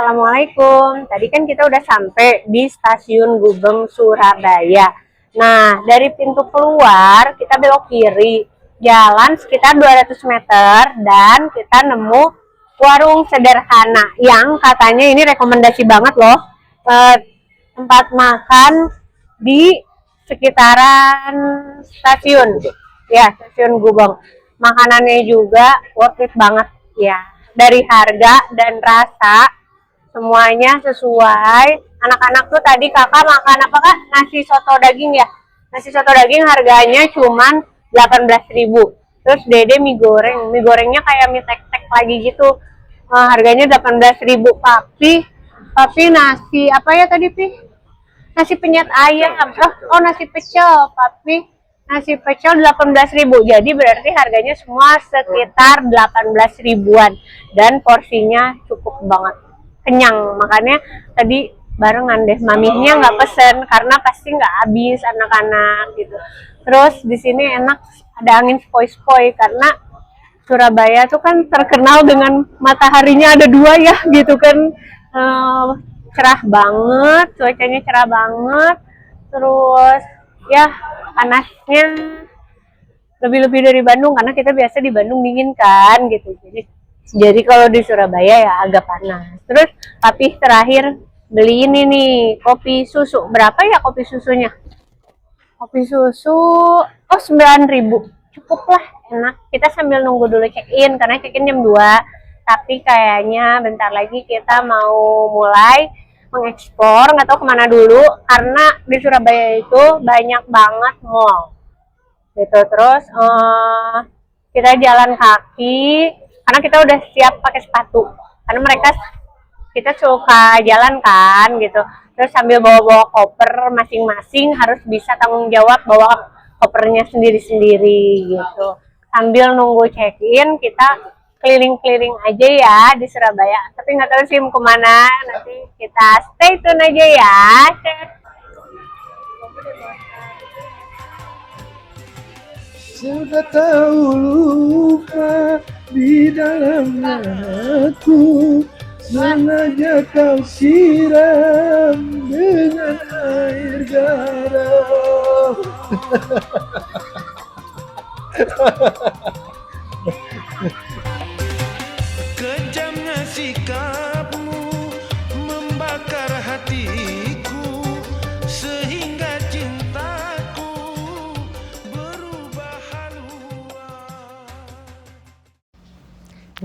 Assalamualaikum. Tadi kan kita udah sampai di Stasiun Gubeng, Surabaya. Nah, dari pintu keluar kita belok kiri. Jalan sekitar 200 meter dan kita nemu warung sederhana yang katanya ini rekomendasi banget loh. Tempat makan di sekitaran stasiun. Ya, Stasiun Gubeng. Makanannya juga worth it banget ya. Dari harga dan rasa semuanya sesuai. Anak-anak tuh tadi kakak makan apa kak? Nasi soto daging ya. Nasi soto daging harganya cuman 18.000. Terus dede mie goreng. Mie gorengnya kayak mie tek-tek lagi gitu. Harganya 18.000. Tapi nasi apa ya tadi Pi? Nasi penyet ayam. Oh nasi pecel. Nasi pecel 18.000. Jadi berarti harganya semua sekitar 18 ribuan. Dan porsinya cukup banget. Kenyang, makanya tadi barengan deh maminya nggak pesen karena pasti nggak habis anak-anak gitu. Terus di sini enak ada angin spoi-spoi karena Surabaya tuh kan terkenal dengan mataharinya ada dua ya gitu kan. Cerah banget, cuacanya cerah banget, terus ya panasnya lebih-lebih dari Bandung karena kita biasa di Bandung dingin kan gitu. Jadi kalau di Surabaya ya agak panas. Terus tapi terakhir beli ini nih kopi susu. Berapa ya kopi susunya? Kopi susu 9.000. Cukup lah, enak. Kita sambil nunggu dulu check-in karena check-in jam 2. Tapi kayaknya bentar lagi kita mau mulai mengeksplor, nggak tahu kemana dulu karena di Surabaya itu banyak banget mall. Gitu. Terus kita jalan kaki karena kita udah siap pakai sepatu karena kita suka jalan kan gitu, terus sambil bawa koper masing-masing harus bisa tanggung jawab bawa kopernya sendiri-sendiri gitu. Sambil nunggu check-in kita keliling-keliling aja ya di Surabaya, tapi nggak tahu sih mau kemana, nanti kita stay tune aja ya. Sudah tahu lupa di dalamnya aku, sengaja kau siram dengan air garam. Kejamnya sikapmu membakar hatiku sehingga cintaku berubah haluan.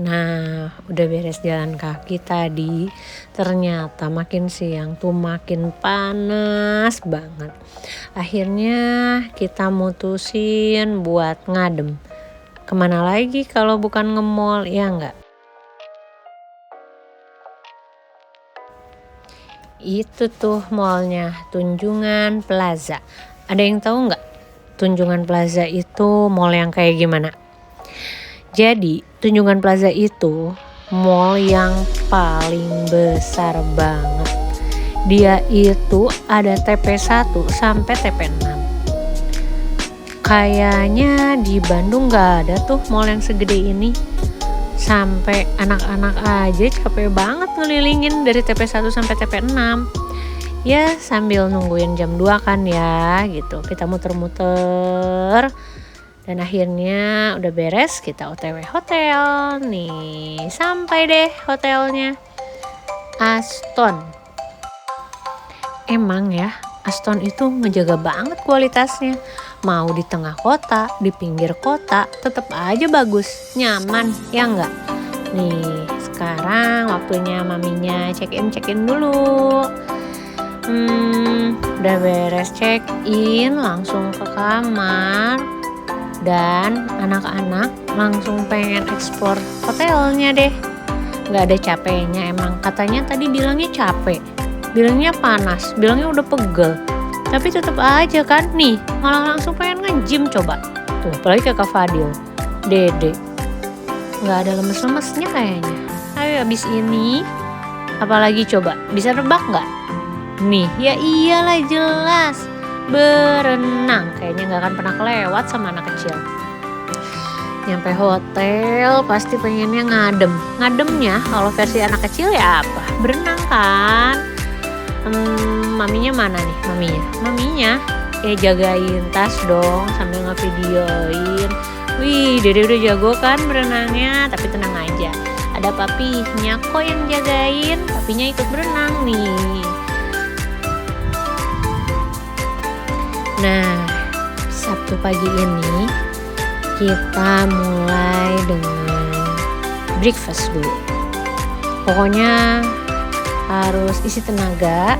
Nah, udah beres jalan kaki tadi. Ternyata makin siang tuh makin panas banget. Akhirnya kita mutusin buat ngadem. Kemana lagi kalau bukan nge-mall, ya enggak? Itu tuh mallnya, Tunjungan Plaza. Ada yang tahu nggak? Tunjungan Plaza itu mall yang kayak gimana? Jadi, Tunjungan Plaza itu mall yang paling besar banget. Dia itu ada TP1 sampai TP6. Kayaknya di Bandung gak ada tuh mall yang segede ini. Sampai anak-anak aja capek banget ngelilingin dari TP1 sampai TP6. Ya sambil nungguin jam 2 kan ya gitu. Kita muter-muter. Dan akhirnya udah beres, kita OTW hotel. Nih sampai deh hotelnya. Aston. Emang ya Aston itu ngejaga banget kualitasnya. Mau di tengah kota, di pinggir kota, tetap aja bagus, nyaman, ya enggak? Nih, sekarang waktunya maminya check-in dulu. Udah beres check-in, langsung ke kamar. Dan anak-anak langsung pengen explore hotelnya deh. Gak ada capeknya emang, katanya tadi bilangnya capek. Bilangnya panas, bilangnya udah pegel. Tapi tetap aja kan nih, malah langsung pengen nge-gym coba. Tuh, apalagi ke Kak Fadil, Dede. Gak ada lemes-lemesnya kayaknya. Ayo abis ini, apalagi coba, bisa nebak gak? Nih, ya iyalah jelas. Berenang, kayaknya gak akan pernah kelewat sama anak kecil. Nyampe hotel pasti pengennya ngadem. Ngademnya kalau versi anak kecil ya apa? Berenang kan. Maminya mana nih? Maminya jagain tas dong sambil ngevideoin. Wih, Dede udah jago kan berenangnya, tapi tenang aja. Ada papinya kok yang jagain. Papinya ikut berenang nih. Nah, Sabtu pagi ini kita mulai dengan breakfast dulu. Pokoknya harus isi tenaga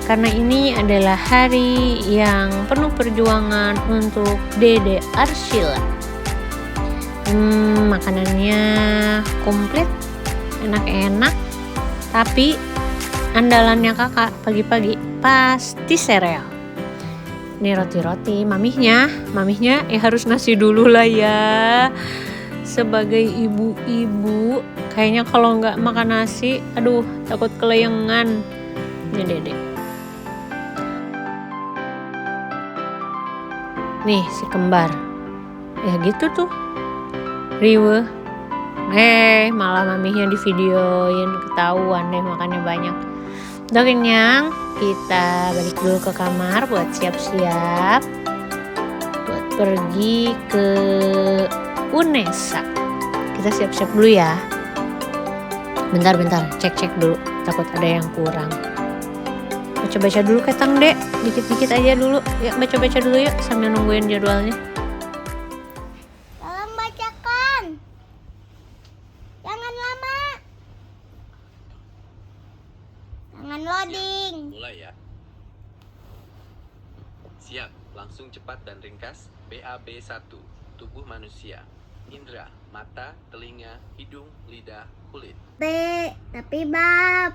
karena ini adalah hari yang penuh perjuangan untuk Dede Arshila. Makanannya komplit, enak-enak, tapi andalannya kakak pagi-pagi pasti sereal. Ini roti-roti, mamihnya ya harus nasi dulu lah ya. Sebagai ibu-ibu, kayaknya kalau nggak makan nasi, aduh takut kelayangan. Ini Dede. Nih si kembar, ya gitu tuh, riweh. Malah mamihnya di videoin, ketahuan deh makannya banyak. Udah kenyang, kita balik dulu ke kamar buat siap-siap buat pergi ke UNESA. Kita siap-siap dulu ya. Bentar, cek dulu, takut ada yang kurang. Baca-baca dulu ketang Dek, dikit-dikit aja dulu. Ya baca-baca dulu yuk sambil nungguin jadwalnya. Tolong bacakan. Jangan lama. Jangan loading. Mulai ya. Siap, langsung cepat dan ringkas. BAB 1. Tubuh manusia. Indra, mata, telinga, hidung, lidah, kulit. B, tapi bab.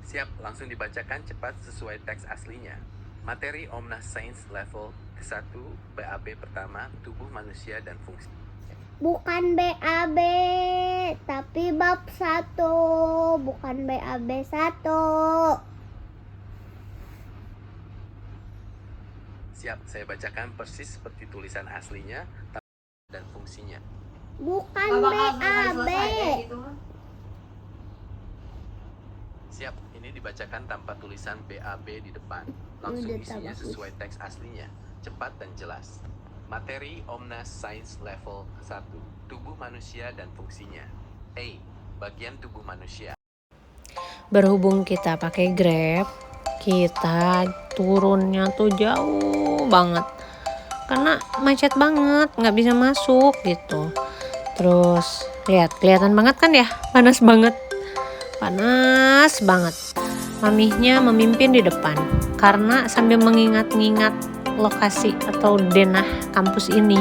Siap, langsung dibacakan cepat sesuai teks aslinya. Materi Omnas Science Level ke-1, BAB pertama, tubuh manusia dan fungsi. Bukan BAB, tapi bab 1. Bukan BAB 1. Siap, saya bacakan persis seperti tulisan aslinya dan fungsinya. Bukan BAB. Siap, ini dibacakan tanpa tulisan BAB di depan. Langsung isinya sesuai teks aslinya, cepat dan jelas. Materi Omnas Science Level ke-1, tubuh manusia dan fungsinya. A. Bagian tubuh manusia. Berhubung kita pakai Grab, kita turunnya tuh jauh banget karena macet banget, nggak bisa masuk gitu. Terus kelihatan banget kan ya, panas banget. Mamihnya memimpin di depan karena sambil mengingat-ingat lokasi atau denah kampus ini.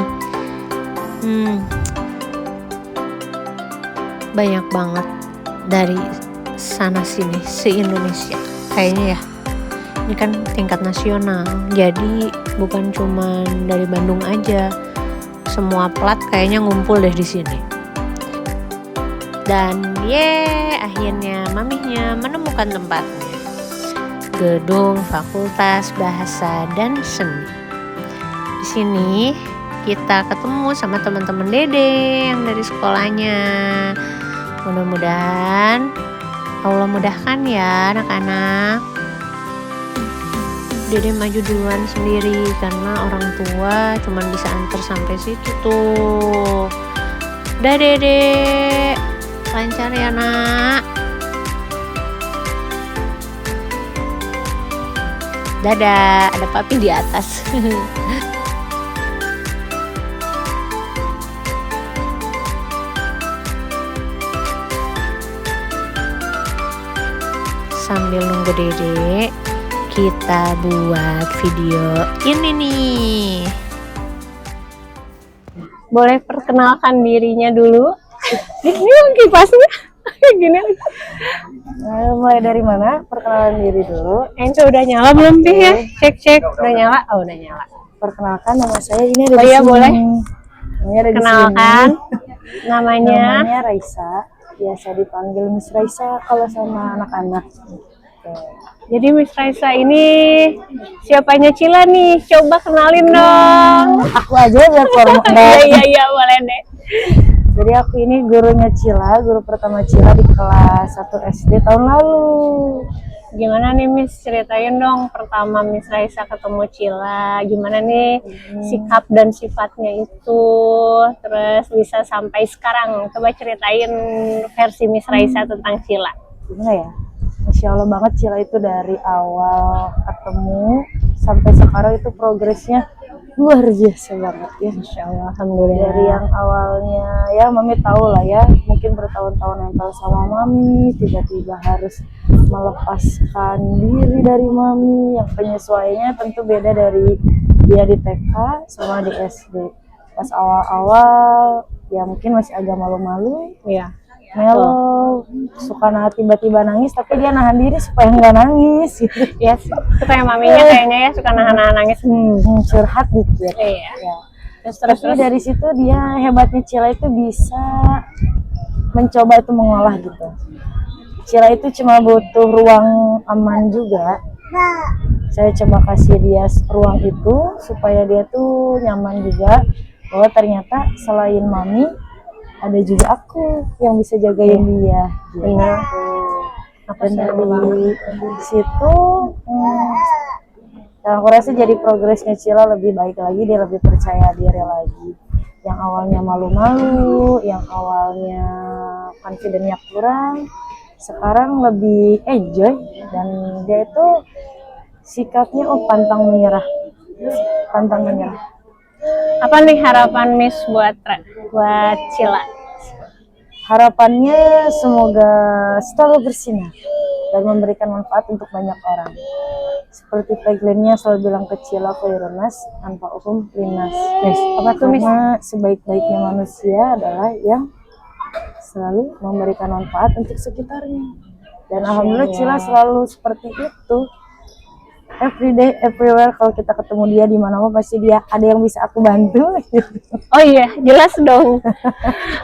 Banyak banget dari sana sini se-Indonesia kayaknya ya. Ini kan tingkat nasional, jadi bukan cuma dari Bandung aja. Semua plat kayaknya ngumpul deh di sini. Dan akhirnya mamihnya menemukan tempatnya. Gedung Fakultas Bahasa dan Seni. Di sini kita ketemu sama teman-teman Dede yang dari sekolahnya. Mudah-mudahan Allah mudahkan ya anak-anak. Dede maju duluan sendiri karena orang tua cuma bisa antar sampai situ tuh. Udah Dede, lancar ya nak. Dadah, ada papi di atas. Sambil nunggu Dede, kita buat video ini nih. Boleh perkenalkan dirinya dulu. Ini kipasnya gini. Mulai dari mana? Perkenalan diri dulu. Itu udah nyala belum sih ya? Cek. Udah nyala? Oh, udah nyala. Perkenalkan nama saya ini ada Oh di iya, sini. boleh. Namanya ada di Kenalkan. sini. Namanya Raisa. Biasa dipanggil Miss Raisa kalau sama anak-anak. gitu. Jadi Miss Raisa ini siapanya Cila nih? Coba kenalin dong. Aku aja biar formal. Iya, boleh deh. Jadi aku ini gurunya Cila, guru pertama Cila di kelas 1 SD tahun lalu. Gimana nih Miss, ceritain dong pertama Miss Raisa ketemu Cila, gimana nih sikap dan sifatnya itu, terus bisa sampai sekarang. Coba ceritain versi Miss Raisa tentang Cila. Gimana ya? Masya Allah banget Cila itu dari awal ketemu sampai sekarang itu progresnya luar biasa banget ya. Masya Allah, alhamdulillah. Dari yang awalnya ya Mami tahu lah ya, mungkin bertahun-tahun nempel sama Mami, tiba-tiba harus melepaskan diri dari Mami, yang penyesuaiannya tentu beda dari dia di TK sama di SD. Pas awal-awal ya mungkin masih agak malu-malu, Iya. melo, suka tiba-tiba nangis, tapi dia nahan diri supaya nggak nangis gitu. Yes, itu kayak maminya kayaknya ya, suka nahan-nahan nangis. Curhat dikit. Iya. Ya. Terus Tapi dari situ dia hebatnya Cila itu bisa mencoba itu mengolah gitu. Cila itu cuma butuh ruang aman juga. Saya coba kasih dia ruang itu supaya dia tuh nyaman juga. Bahwa ternyata selain Mami ada juga aku yang bisa jagain dia. Benar. Dan dari situ dan aku rasa jadi progresnya Cila lebih baik lagi, dia lebih percaya diri lagi. Yang awalnya malu-malu, yang awalnya confidence-nya kurang, sekarang lebih enjoy dan dia itu sikapnya pantang menyerah. Pantang menyerah. Apa nih harapan Miss buat Cila? Harapannya semoga selalu bersinar dan memberikan manfaat untuk banyak orang. Seperti tagline-nya selalu bilang ke Cila Khairunas tanpa hukum linnas. Apa tuh Miss? Karena sebaik-baiknya manusia adalah yang selalu memberikan manfaat untuk sekitarnya. Dan alhamdulillah Cila selalu seperti itu. Every day, everywhere, kalau kita ketemu dia di mana-mana pasti dia ada yang bisa aku bantu. Oh iya, jelas dong.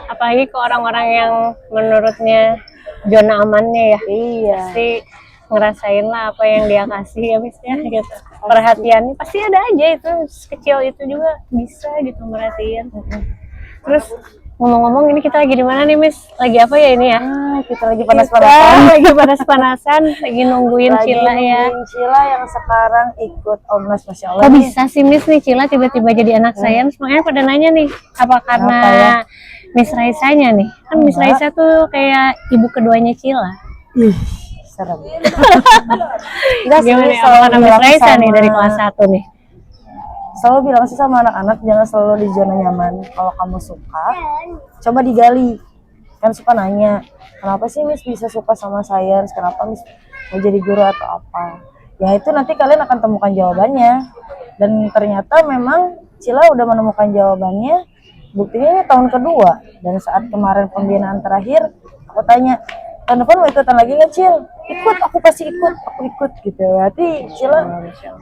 Apalagi ke orang-orang yang menurutnya zona amannya ya. Iya. Pasti ngerasain lah apa yang dia kasih ya Miss ya gitu. Perhatiannya pasti ada aja itu, kecil itu juga bisa gitu merhatiin. Terus ngomong-ngomong ini kita lagi di mana nih Miss? Lagi apa ya ini ya? Kita lagi panas-panasan. Lagi panas-panasan, lagi nungguin Lagi Cila ya. nungguin Cila yang sekarang ikut Omnas, Masya Allah. Kok nih. bisa sih Miss nih Cila tiba-tiba jadi anak sains? Makanya pada nanya nih, apa karena Kenapa ya? Miss Raisanya nih? Kan Miss Enggak. Raisa tuh kayak ibu keduanya Cila. Serem. Enggak sih, Gimana nih? Apa selalu karena Miss bilang Raisa nih sama- dari kelas 1 nih? Selalu bilang sih sama anak-anak, jangan selalu di zona nyaman. Kalau kamu suka, coba digali. Kan suka nanya, kenapa sih Miss bisa suka sama sains? Kenapa Miss mau jadi guru atau apa? Ya itu nanti kalian akan temukan jawabannya. Dan ternyata memang Cila udah menemukan jawabannya. Buktinya ini tahun kedua. Dan saat kemarin pembinaan terakhir, aku tanya, tahun depan mau ikutan lagi nggak Cil? Ikut, aku pasti ikut, aku ikut gitu. Berarti Cila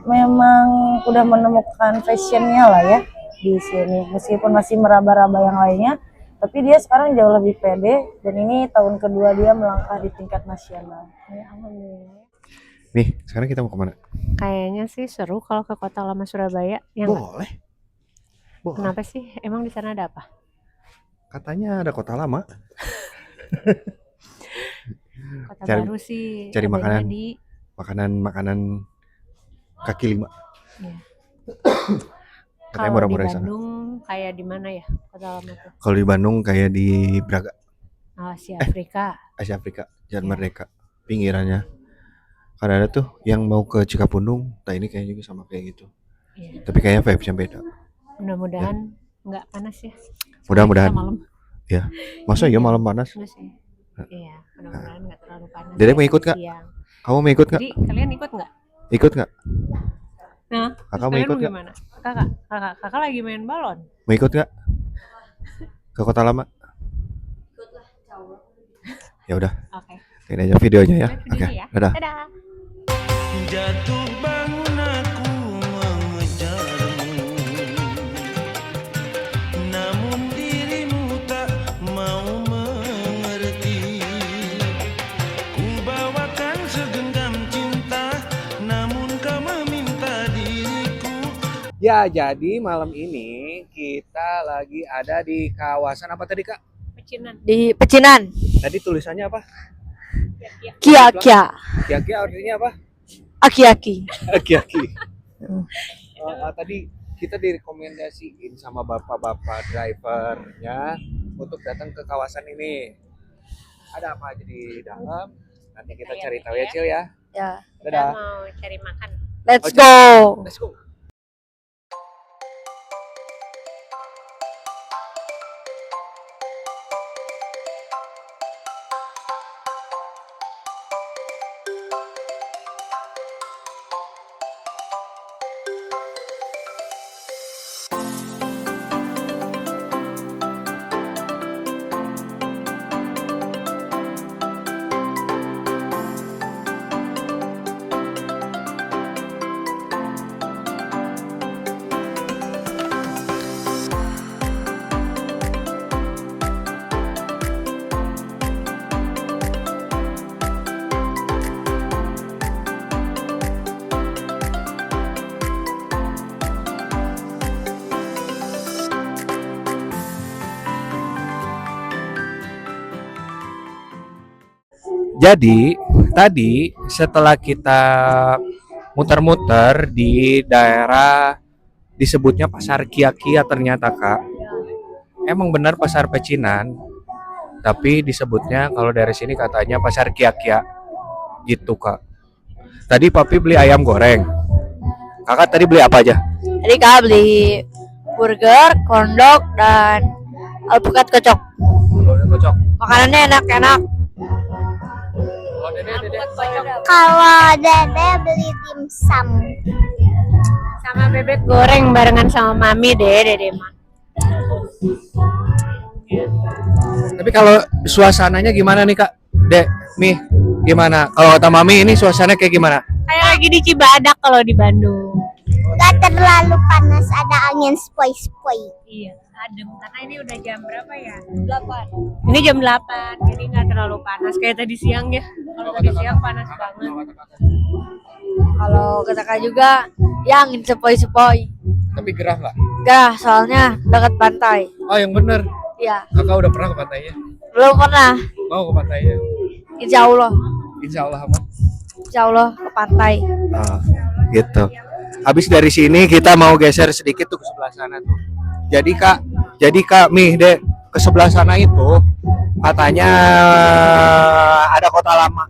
memang udah menemukan passionnya lah ya di sini. Meskipun masih meraba-raba yang lainnya, tapi dia sekarang jauh lebih pede. Dan ini tahun kedua dia melangkah di tingkat nasional. Ya, alhamdulillah. Nih, sekarang kita mau kemana? Kayaknya sih seru kalau ke Kota Lama Surabaya. Yang Boleh. Boleh. kenapa sih? Emang di sana ada apa? Katanya ada kota lama. Kota Cari- baru sih. cari adanya makanan. di Makanan kaki lima. Iya. Katanya Kalau di murah-murah di sana. Bandung kayak di mana ya Kota Lama tuh? Kalau di Bandung kayak di Braga, Asia Afrika. Asia Afrika, Jalan Merdeka, pinggirannya. Karena ada tuh yang mau ke Cikapundung, nah ini kayaknya juga sama kayak gitu. Iya. Tapi kayaknya vibes-nya beda. Mudah-mudahan nggak panas ya. Mudah-mudahan. Kita malam. Ya, masa iya malam panas? Enggak sih. Iya, mudah-mudahan nggak terlalu panas. Dedek mau ya, ikut sampai nggak? siang. Kamu mau ikut nggak? Jadi kalian ikut nggak? Ikut nggak? Nah, Kakak terus mau kalian ikut mau nggak? gimana? Kakak lagi main balon. Mau ikut nggak? Ke kota lama? Ya udah, Oke. lihat aja videonya ya. Lihat Oke, videonya ya. dadah. Dadah. Jatuh bangun aku mengejarmu, namun dirimu tak mau mengerti. Ku bawakan segenggam Ya, jadi malam ini kita lagi ada di kawasan apa tadi, Kak? Pecinan. Di Pecinan. Tadi tulisannya apa? Kia-kia. Kia-kia artinya apa? Aki-aki. Aki-aki. Tadi kita direkomendasiin sama bapak-bapak drivernya untuk datang ke kawasan ini. Ada apa aja di dalam? Nanti kita cari tahu ya, Cil ya. Ya. Kita Dadah. mau cari makan. Let's go. Let's go. Jadi tadi setelah kita muter-muter di daerah disebutnya Pasar Kia-kia ternyata Kak. Emang benar Pasar Pecinan, tapi disebutnya kalau dari sini katanya Pasar Kia-kia gitu Kak. Tadi Papi beli ayam goreng. Kakak tadi beli apa aja? Tadi Kak beli burger, corn dog, dan alpukat kocok. Kocok. Makanannya enak-enak. Kalau Dede beli dimsum. Sama bebek goreng barengan sama Mami deh, Dede mah. Tapi kalau suasananya gimana nih Kak? Dek, Mi, gimana? Kalau kata Mami ini suasananya kayak gimana? Kayak lagi di Cibadak kalau di Bandung. Gak terlalu panas, ada angin spoi-spoi. Iya, adem. Karena ini udah jam berapa ya? 8. Ini jam 8, jadi nggak terlalu panas kayak tadi siang ya. Kalau tadi siang panas banget. Kalau kata Kak juga, ya angin sepoi-sepoi. Tapi gerah nggak? Gak, soalnya dekat pantai. Oh yang bener. Iya, Kakak udah pernah ke pantainya? belum pernah. Mau ke pantainya? Insya Allah, Insya Allah aman. insya Allah ke pantai. Ah, gitu. Habis dari sini kita mau geser sedikit tuh ke sebelah sana tuh. Jadi Kak Mi, Dek, ke sebelah sana itu katanya ada kota lama.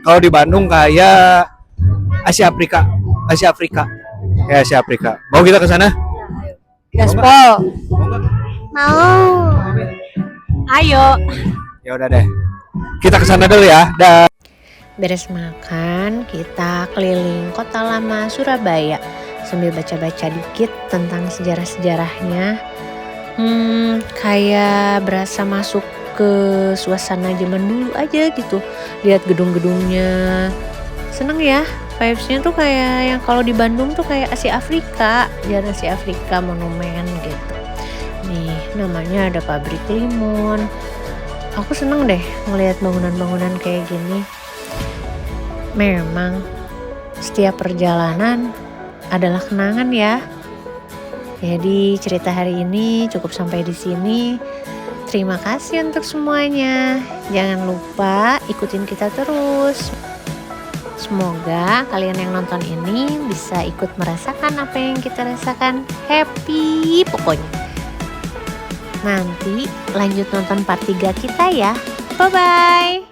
Kalau di Bandung kayak Asia Afrika. Ya Asia Afrika. Mau kita ke sana? Gaspol. Mau. Ayo. Ya udah deh. Kita ke sana dulu ya. Dah. Beres makan, kita keliling kota lama Surabaya sambil baca-baca dikit tentang sejarah-sejarahnya. Kayak berasa masuk ke suasana zaman dulu aja gitu. Lihat gedung-gedungnya. Seneng ya, vibes-nya tuh kayak yang kalau di Bandung tuh kayak Asia Afrika, jalan Asia Afrika monumen gitu. Nih, namanya ada pabrik limun. Aku seneng deh ngelihat bangunan-bangunan kayak gini. Memang setiap perjalanan adalah kenangan ya. Jadi cerita hari ini cukup sampai di sini. Terima kasih untuk semuanya. Jangan lupa ikutin kita terus. Semoga kalian yang nonton ini bisa ikut merasakan apa yang kita rasakan. Happy pokoknya. Nanti lanjut nonton part 3 kita ya. Bye-bye.